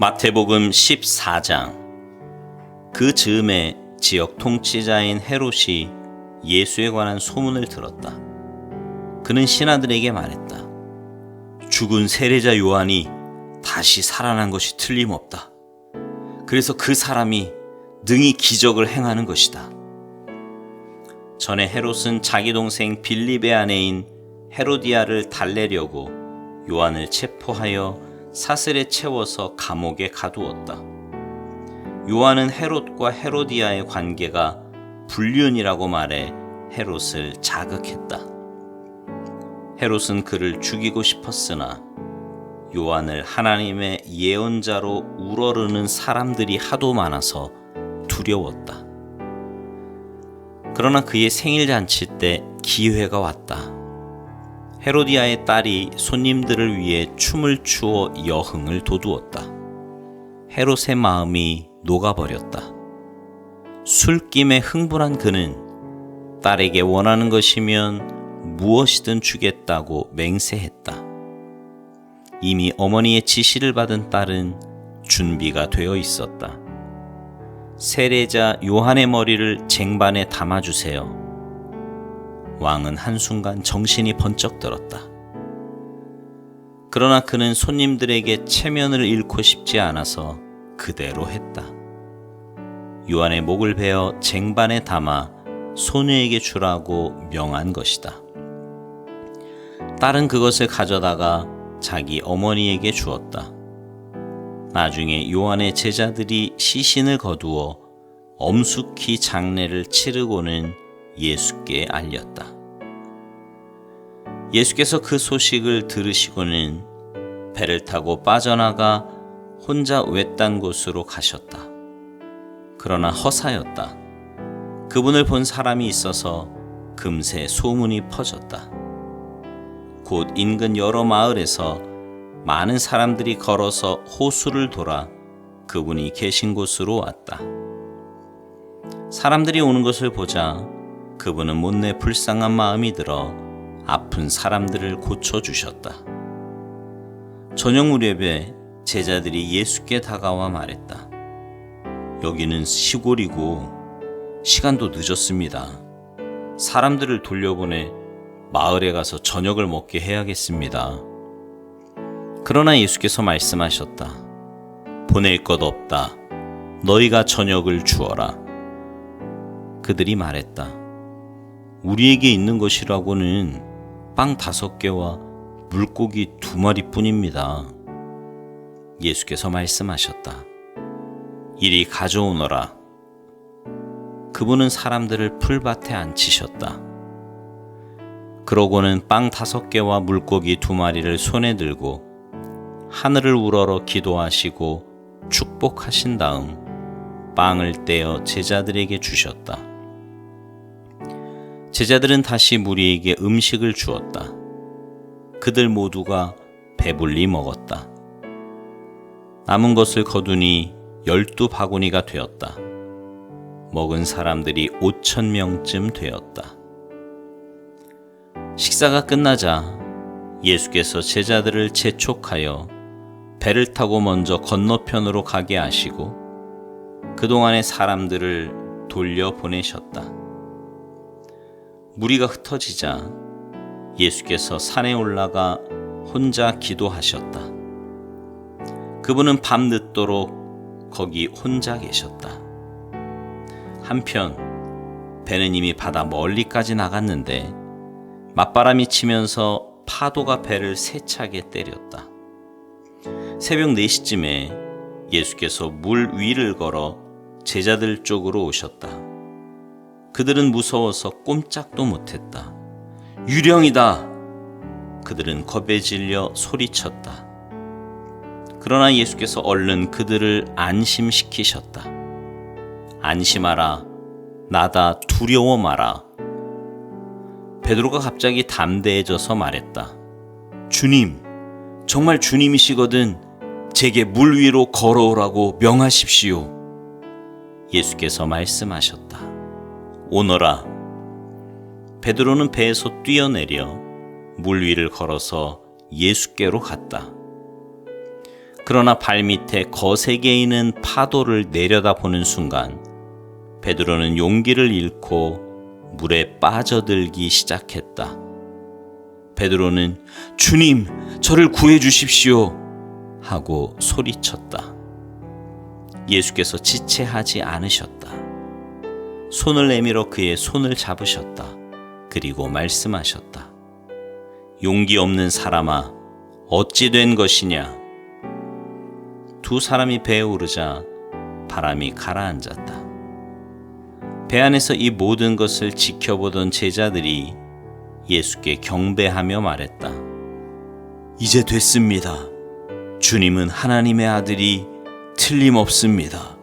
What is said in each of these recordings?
마태복음 14장. 그 즈음에 지역 통치자인 헤롯이 예수에 관한 소문을 들었다. 그는 신하들에게 말했다. 죽은 세례자 요한이 다시 살아난 것이 틀림없다. 그래서 그 사람이 능히 기적을 행하는 것이다. 전에 헤롯은 자기 동생 빌립의 아내인 헤로디아를 달래려고 요한을 체포하여 사슬에 채워서 감옥에 가두었다. 요한은 헤롯과 헤로디아의 관계가 불륜이라고 말해 헤롯을 자극했다. 헤롯은 그를 죽이고 싶었으나 요한을 하나님의 예언자로 우러르는 사람들이 하도 많아서 두려웠다. 그러나 그의 생일 잔치 때 기회가 왔다. 헤로디아의 딸이 손님들을 위해 춤을 추어 여흥을 돋우었다. 헤롯의 마음이 녹아버렸다. 술김에 흥분한 그는 딸에게 원하는 것이면 무엇이든 주겠다고 맹세했다. 이미 어머니의 지시를 받은 딸은 준비가 되어 있었다. 세례자 요한의 머리를 쟁반에 담아주세요. 왕은 한순간 정신이 번쩍 들었다. 그러나 그는 손님들에게 체면을 잃고 싶지 않아서 그대로 했다. 요한의 목을 베어 쟁반에 담아 소녀에게 주라고 명한 것이다. 딸은 그것을 가져다가 자기 어머니에게 주었다. 나중에 요한의 제자들이 시신을 거두어 엄숙히 장례를 치르고는 예수께 알렸다. 예수께서 그 소식을 들으시고는 배를 타고 빠져나가 혼자 외딴 곳으로 가셨다. 그러나 허사였다. 그분을 본 사람이 있어서 금세 소문이 퍼졌다. 곧 인근 여러 마을에서 많은 사람들이 걸어서 호수를 돌아 그분이 계신 곳으로 왔다. 사람들이 오는 것을 보자 그분은 못내 불쌍한 마음이 들어 아픈 사람들을 고쳐주셨다. 저녁 무렵에 제자들이 예수께 다가와 말했다. 여기는 시골이고 시간도 늦었습니다. 사람들을 돌려보내 마을에 가서 저녁을 먹게 해야겠습니다. 그러나 예수께서 말씀하셨다. 보낼 것 없다. 너희가 저녁을 주어라. 그들이 말했다. 우리에게 있는 것이라고는 빵 5개와 물고기 2마리뿐입니다. 예수께서 말씀하셨다. 이리 가져오너라. 그분은 사람들을 풀밭에 앉히셨다. 그러고는 빵 5개와 물고기 2마리를 손에 들고 하늘을 우러러 기도하시고 축복하신 다음 빵을 떼어 제자들에게 주셨다. 제자들은 다시 무리에게 음식을 주었다. 그들 모두가 배불리 먹었다. 남은 것을 거두니 12바구니가 되었다. 먹은 사람들이 5,000명쯤 되었다. 식사가 끝나자 예수께서 제자들을 재촉하여 배를 타고 먼저 건너편으로 가게 하시고 그동안의 사람들을 돌려보내셨다. 무리가 흩어지자 예수께서 산에 올라가 혼자 기도하셨다. 그분은 밤늦도록 거기 혼자 계셨다. 한편 배는 이미 바다 멀리까지 나갔는데 맞바람이 치면서 파도가 배를 세차게 때렸다. 새벽 4시쯤에 예수께서 물 위를 걸어 제자들 쪽으로 오셨다. 그들은 무서워서 꼼짝도 못했다. 유령이다! 그들은 겁에 질려 소리쳤다. 그러나 예수께서 얼른 그들을 안심시키셨다. 안심하라. 나다. 두려워 마라. 베드로가 갑자기 담대해져서 말했다. 주님, 정말 주님이시거든 제게 물 위로 걸어오라고 명하십시오. 예수께서 말씀하셨다. 오너라. 베드로는 배에서 뛰어내려 물 위를 걸어서 예수께로 갔다. 그러나 발밑에 거세게 있는 파도를 내려다보는 순간 베드로는 용기를 잃고 물에 빠져들기 시작했다. 베드로는 주님, 저를 구해 주십시오 하고 소리쳤다. 예수께서 지체하지 않으셨다. 손을 내밀어 그의 손을 잡으셨다. 그리고 말씀하셨다. 용기 없는 사람아, 어찌 된 것이냐? 두 사람이 배에 오르자 바람이 가라앉았다. 배 안에서 이 모든 것을 지켜보던 제자들이 예수께 경배하며 말했다. 이제 됐습니다. 주님은 하나님의 아들이 틀림없습니다.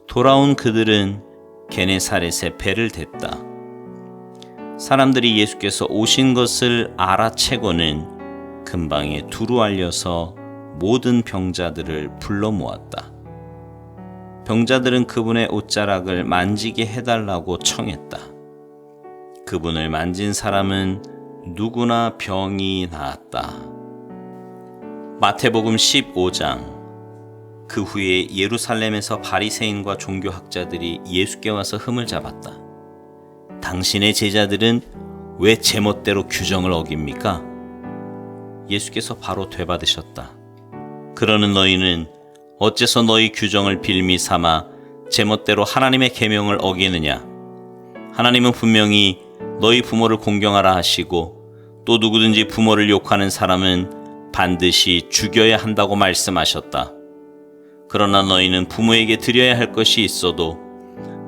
돌아온 그들은 게네사렛에 배를 댔다. 사람들이 예수께서 오신 것을 알아채고는 근방에 두루 알려서 모든 병자들을 불러 모았다. 병자들은 그분의 옷자락을 만지게 해달라고 청했다. 그분을 만진 사람은 누구나 병이 나았다. 마태복음 15장. 그 후에 예루살렘에서 바리새인과 종교학자들이 예수께 와서 흠을 잡았다. 당신의 제자들은 왜 제멋대로 규정을 어깁니까? 예수께서 바로 되받으셨다. 그러는 너희는 어째서 너희 규정을 빌미 삼아 제멋대로 하나님의 계명을 어기느냐? 하나님은 분명히 너희 부모를 공경하라 하시고 또 누구든지 부모를 욕하는 사람은 반드시 죽여야 한다고 말씀하셨다. 그러나 너희는 부모에게 드려야 할 것이 있어도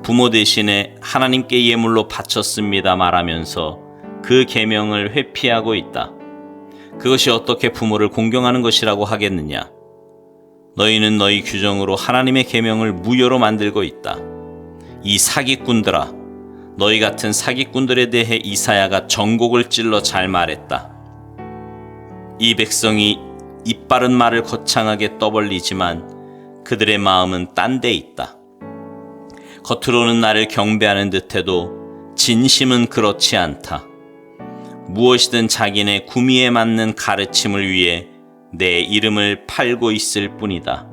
부모 대신에 하나님께 예물로 바쳤습니다 말하면서 그 계명을 회피하고 있다. 그것이 어떻게 부모를 공경하는 것이라고 하겠느냐? 너희는 너희 규정으로 하나님의 계명을 무효로 만들고 있다. 이 사기꾼들아, 너희 같은 사기꾼들에 대해 이사야가 전곡을 찔러 잘 말했다. 이 백성이 입바른 말을 거창하게 떠벌리지만 그들의 마음은 딴 데 있다. 겉으로는 나를 경배하는 듯해도 진심은 그렇지 않다. 무엇이든 자기네 구미에 맞는 가르침을 위해 내 이름을 팔고 있을 뿐이다.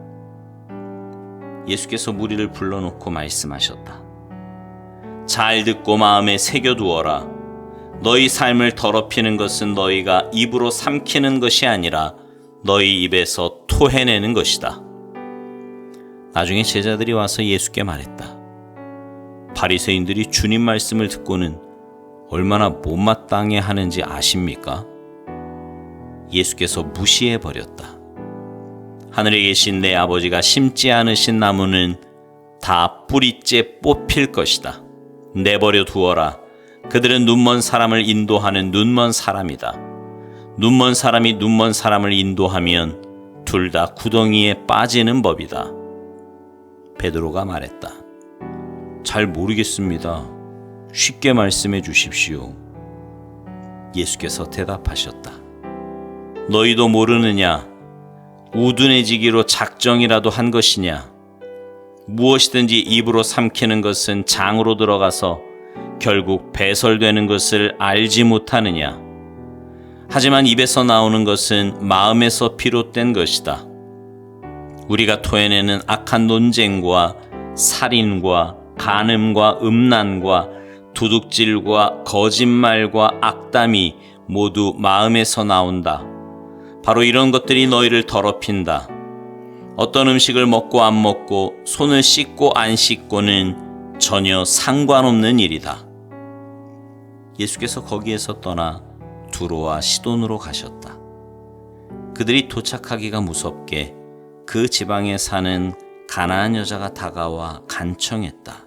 예수께서 무리를 불러놓고 말씀하셨다. 잘 듣고 마음에 새겨두어라. 너희 삶을 더럽히는 것은 너희가 입으로 삼키는 것이 아니라 너희 입에서 토해내는 것이다. 나중에 제자들이 와서 예수께 말했다. 바리새인들이 주님 말씀을 듣고는 얼마나 못마땅해 하는지 아십니까? 예수께서 무시해버렸다. 하늘에 계신 내 아버지가 심지 않으신 나무는 다 뿌리째 뽑힐 것이다. 내버려 두어라. 그들은 눈먼 사람을 인도하는 눈먼 사람이다. 눈먼 사람이 눈먼 사람을 인도하면 둘 다 구덩이에 빠지는 법이다. 베드로가 말했다. 잘 모르겠습니다. 쉽게 말씀해 주십시오. 예수께서 대답하셨다. 너희도 모르느냐? 우둔해지기로 작정이라도 한 것이냐? 무엇이든지 입으로 삼키는 것은 장으로 들어가서 결국 배설되는 것을 알지 못하느냐? 하지만 입에서 나오는 것은 마음에서 비롯된 것이다. 우리가 토해내는 악한 논쟁과 살인과 간음과 음란과 도둑질과 거짓말과 악담이 모두 마음에서 나온다. 바로 이런 것들이 너희를 더럽힌다. 어떤 음식을 먹고 안 먹고 손을 씻고 안 씻고는 전혀 상관없는 일이다. 예수께서 거기에서 떠나 두로와 시돈으로 가셨다. 그들이 도착하기가 무섭게 그 지방에 사는 가나안 여자가 다가와 간청했다.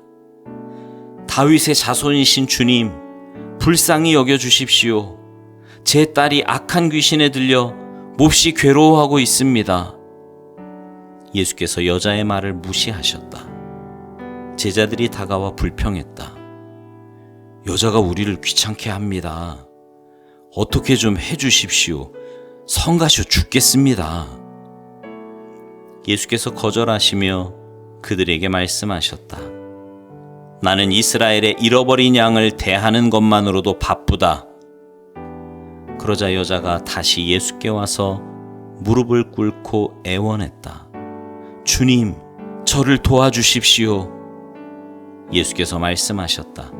다윗의 자손이신 주님, 불쌍히 여겨주십시오. 제 딸이 악한 귀신에 들려 몹시 괴로워하고 있습니다. 예수께서 여자의 말을 무시하셨다. 제자들이 다가와 불평했다. 여자가 우리를 귀찮게 합니다. 어떻게 좀 해주십시오. 성가셔 죽겠습니다. 예수께서 거절하시며 그들에게 말씀하셨다. 나는 이스라엘의 잃어버린 양을 대하는 것만으로도 바쁘다. 그러자 여자가 다시 예수께 와서 무릎을 꿇고 애원했다. 주님, 저를 도와주십시오. 예수께서 말씀하셨다.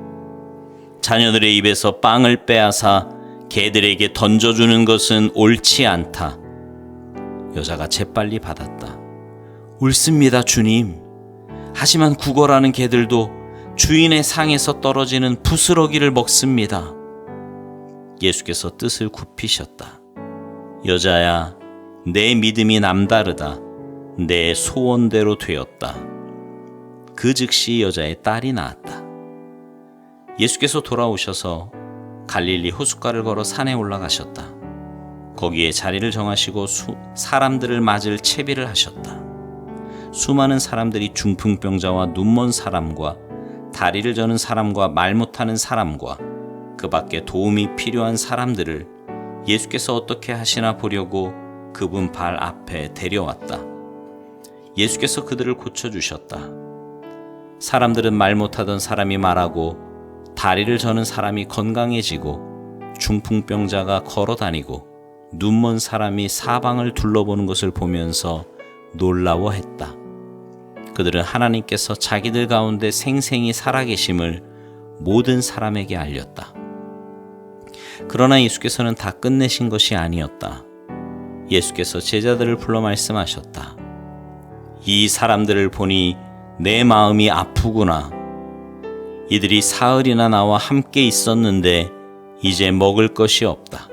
자녀들의 입에서 빵을 빼앗아 개들에게 던져주는 것은 옳지 않다. 여자가 재빨리 받았다. 옳습니다, 주님. 하지만 구걸하는 개들도 주인의 상에서 떨어지는 부스러기를 먹습니다. 예수께서 뜻을 굽히셨다. 여자야, 내 믿음이 남다르다. 내 소원대로 되었다. 그 즉시 여자의 딸이 낳았다. 예수께서 돌아오셔서 갈릴리 호숫가를 걸어 산에 올라가셨다. 거기에 자리를 정하시고 사람들을 맞을 채비를 하셨다. 수많은 사람들이 중풍병자와 눈먼 사람과 다리를 저는 사람과 말 못하는 사람과 그 밖에 도움이 필요한 사람들을 예수께서 어떻게 하시나 보려고 그분 발 앞에 데려왔다. 예수께서 그들을 고쳐주셨다. 사람들은 말 못하던 사람이 말하고 다리를 저는 사람이 건강해지고 중풍병자가 걸어다니고 눈먼 사람이 사방을 둘러보는 것을 보면서 놀라워했다. 그들은 하나님께서 자기들 가운데 생생히 살아계심을 모든 사람에게 알렸다. 그러나 예수께서는 다 끝내신 것이 아니었다. 예수께서 제자들을 불러 말씀하셨다. 이 사람들을 보니 내 마음이 아프구나. 이들이 사흘이나 나와 함께 있었는데 이제 먹을 것이 없다.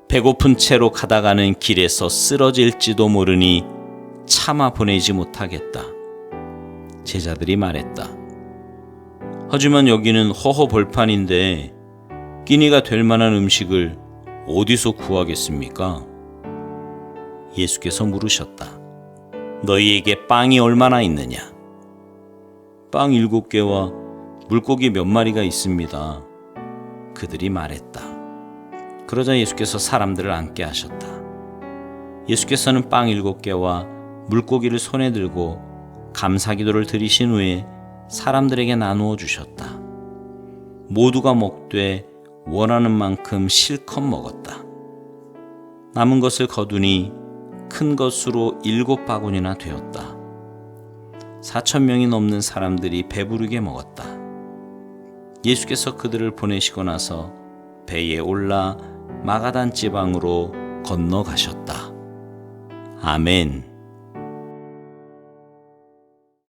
배고픈 채로 가다가는 길에서 쓰러질지도 모르니 차마 보내지 못하겠다. 제자들이 말했다. 하지만 여기는 허허벌판인데 끼니가 될 만한 음식을 어디서 구하겠습니까? 예수께서 물으셨다. 너희에게 빵이 얼마나 있느냐? 빵 7개와 물고기 몇 마리가 있습니다. 그들이 말했다. 그러자 예수께서 사람들을 앉게 하셨다. 예수께서는 빵 7개와 물고기를 손에 들고 감사기도를 드리신 후에 사람들에게 나누어 주셨다. 모두가 먹되 원하는 만큼 실컷 먹었다. 남은 것을 거두니 큰 것으로 7바구니나 되었다. 4,000명이 넘는 사람들이 배부르게 먹었다. 예수께서 그들을 보내시고 나서 배에 올라 마가단 지방으로 건너가셨다. 아멘.